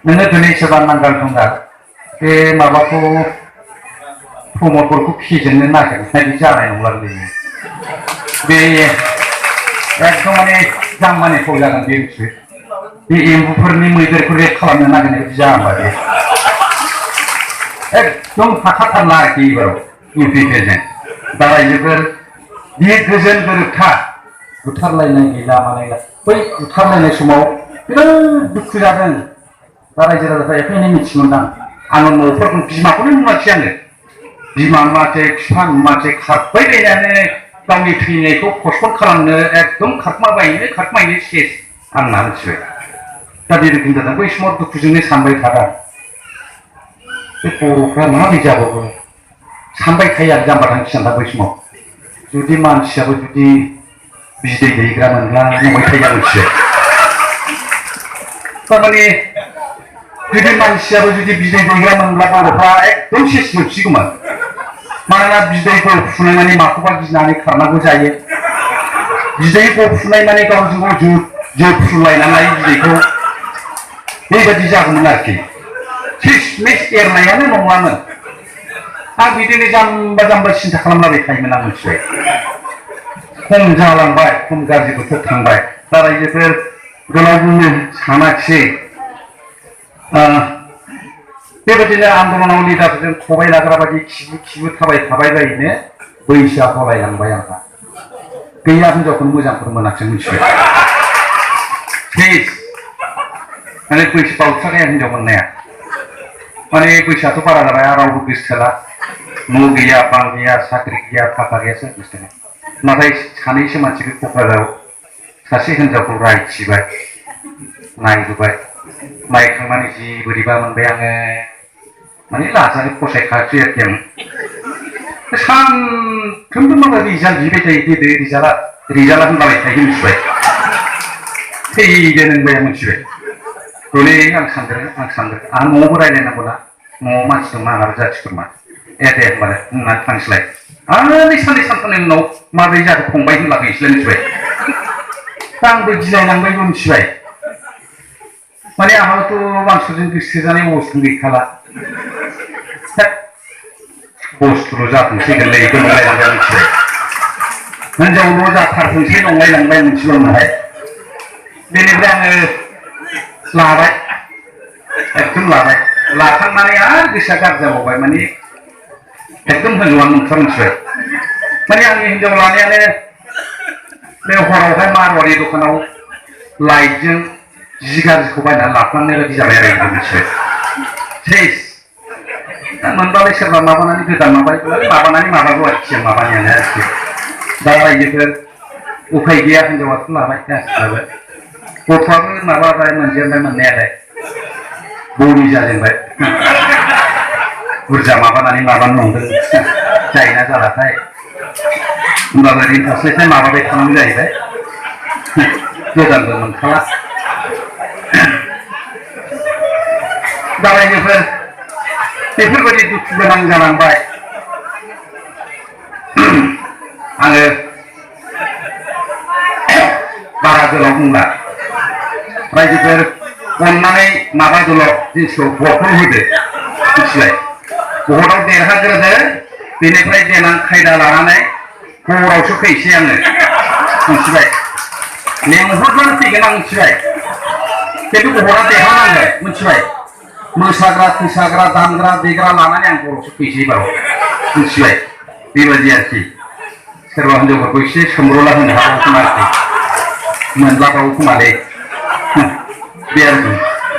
नोङो दिनै सोरबा नांगाल जुंगाल बे माबाखौ प्रमदफोरखौ फेजेननो नागिरनाय जानाय नंलालै बे एकदम माने जाम्बानि फाव जागोन बे बुस्थु बे एम्बुफोरनि मैदेरखौ रेप खालामनो नागिरनाय बायदि जाम्बा बे एकदम हाखाथारला आरोखि एबाराव इउपिपिजों दा रायजोफोर बे गोजोन गोरोबथा बुथारलायनाय गैला मालायला बै बुथारलायनाय समाव बिराद दुखु जादों दा रायजो राजाफ्रा एफा एनै मिथिमोनदां आङो न'फोरखौ बिमाखौनो नुवाखै आङो बिमा नुवाखै बिफा नुवाखै खारबायलायनानै गावनि थैनायखौ पस्टपन खालामनो एकदम खारखुमायनो सेस आंना मिथिबाय दा बे रोखोम जादों बै समाव दुखुजोंनो सानबाय थादों बे बर'फ्रा माबोरै जाबावो सानबाय थायो आरो जाम्बा थांखि बै समाव जुदि मानसियाबो जुदि बिदै दैग्रा मोनब्ला नंबाय थायो मिथिबाय थारमाने जुदि मानसियाबो जुदि बिदै दैग्रा मोनब्ला बर'फ्रा एकदम सेस जोबसिगौमोन मानोना बिदैफोर फुनाय माने माखौबा गिनानै खारनांगौ जायो बिदैखौ फुनाय माने गावजों गाव जोफ्रुलायनानै बिदैखौ बेबायदि जागौमोन आरोखि सिसमिस एरनायानो नङामोन आं बिदिनो जाम्बा जाम्बा सिन्था खालामलाबाय थायोमोन आं मिथिबाय खम जालांबाय खम गाज्रि बोथोर थांबाय दा रायजोफोर गोलाव बुंनो सानाखिसै बेबायदिनो आन्दलनाव लिडारफोरजों खबाय लाग्रा बायदि खिबु थाबाय जायोनो बैसोआ फरायलांबाय आंहा गैया हिनजावखौनो मोजांफोर मोनाखिसै मिथिबाय माने बैसो बावथारनाया हिनजाव मोननाया माने बैसोआथ' बारा जाबाय रावबो गोसोथोला न' गैया बां गैया साख्रि गैया थाखा गैया सोर गोसोथोनो नाथाय सानैसो मानसिखौ क'क्राझाराव सासे हिनजावखौ रायथिबाय नायबोबाय नायखांनानै जि बोरैबा मोनबाय आङो माने लाजानो फसायखायाखै आरोखि आं सानफ्रोमबो माबा रिजाल्ट बिबाय थायो देदो रिजाल्टआ होनलाबाय थायो मिथिबाय थैदो नोंबाय आं मिथिबाय हले आं सानदों आं न'आवबो रायज्लायनांगौ ना न'आव मानसि दं आंहाबो जाथि खुरमा दे होनबालाय बुंनानै थांसैलाय आरो साननै सानथामनि उनाव माबोरै जाखो फंबाय होनला गैसैलाय मिथिबाय दा आंबो गिलायनांबायबो मिथिबाय माने आंहाबोथ' मानसिफोरजों गोसो जानाय अबस्थान गैखाला बुस्थुल' जाथोंसैगोनलै नंलायलांबाय मिथिबाय हिनजावल' जाथारथोंसै नंलायलांबाय मिथिबाय उनावहाय बेनिफ्राय आङो लाबाय एकदम लाबाय लाखांनानै आरो गोसोआ गाज्रि जाबावबाय माने एकदम हिनजावानो नंथार मिथिबाय माने आंनि हिनजाव लानायानो बे हरावहाय मारवारि दखानाव लाइटजों जि गाज्रिखौ बायनानै लाफ्लांनाय बायदि जाबाय आरो मिथिबाय सेस मोनबालाय सोरबा माबानानै गोदान माबानानै माबागौ आरोखि माबानायानो आरोखि दा रायजोफोर उफाय गैया हिनजावाथ' लाबाय गासिबाबो गथ'आबो माबाबाय मोनजेनबाय मोननायालाय बौनि जाजेनबाय बुरजा माबानानै माबानो नंदों जायोना जालाथाय होमबाबो रिन्टासनिफ्राय माबाबाय थानांगौ जाहैबाय गोदानबो मोनखाला दा रायजोफोर बेफोरबायदि दुखु गोनां जालांबाय आङो बारा गोलाव बुंला रायजोफोर अननानै माबादोल' जिनिसखौ भटखौ होदो मिथिबाय भटआव देरहाग्रोदो बेनिफ्राय देनां खायदा लानानै हरावसो फैसै आङो मिथिबाय लेंहरब्लानो फैगोन आं मिथिबाय खिन्थु भटआ देरहानांगोन मिथिबाय मोसाग्रा थैसाग्रा दामग्रा देग्रा लानानै आं हरावसो फैसै एबाराव मिथिबाय बेबायदि आरोखि सोरबा हिनजावफोरखौ एसे सोमब्रला होनो हागौ खोमा आरोखि मोनलाबावो खोमालै बे आरोखि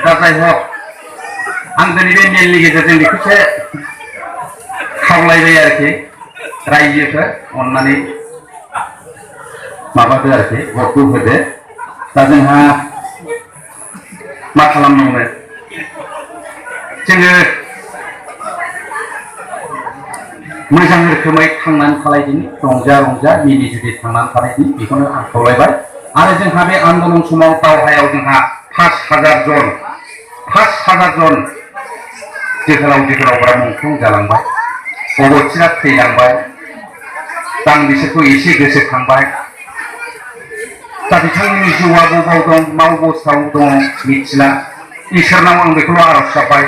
दा जायहक आं दिनै बे मेलनि गेजेरजों बेखौसो खावलायबाय आरोखि रायजोफोर अननानै माबादो आरोखि भटखौ होदो दा जोंहा मा खालामनांगौ जोङो मोजां रोखोमै थांनानै थालायदिनि रंजा मिनि जुलि थांनानै थालायदिनि बेखौनो आं खावलायबाय आरो जोंहा बे आन्दलन समाव दावहायाव जोंहा 5,000 जन जोहोलावफोरा मुंख्लं जालांबाय अबथिरा थैलांबाय दा आं बिसोरखौ एसे गोसोखांबाय दा बिथांमोननि जिउआ बबाव दं मा अबस्थायाव दङ मिथिला इसोरनाव आं बेखौल' आर'ज गाबबाय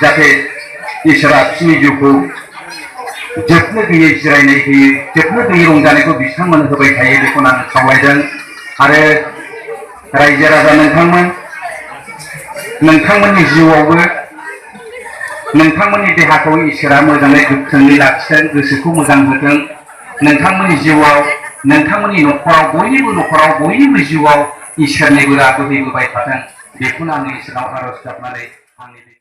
जाहाथे इसोरा बिसोरनि जिउखौ जोबनो गैयै जिरायनाय होयो, जोबनो गैयै रंजानायखौ बिथांमोन होबाय थायो बेखौनो आं खावलायदों। आरो रायजो राजा नोंथांमोननि जिउआवबो नोंथांमोननि देहाखौ इसोरा मोजाङै गोख्रोङै लाखिथों, गोसोखौ मोजां होथों। नोंथांमोननि जिउआव, नोंथांमोननि न'खराव, बयनिबो जिउआव इसोरनि बोरा बोहैबोबाय थाथों। बेखौनो आं इसोरनाव आर'ज गाबनानै आंनि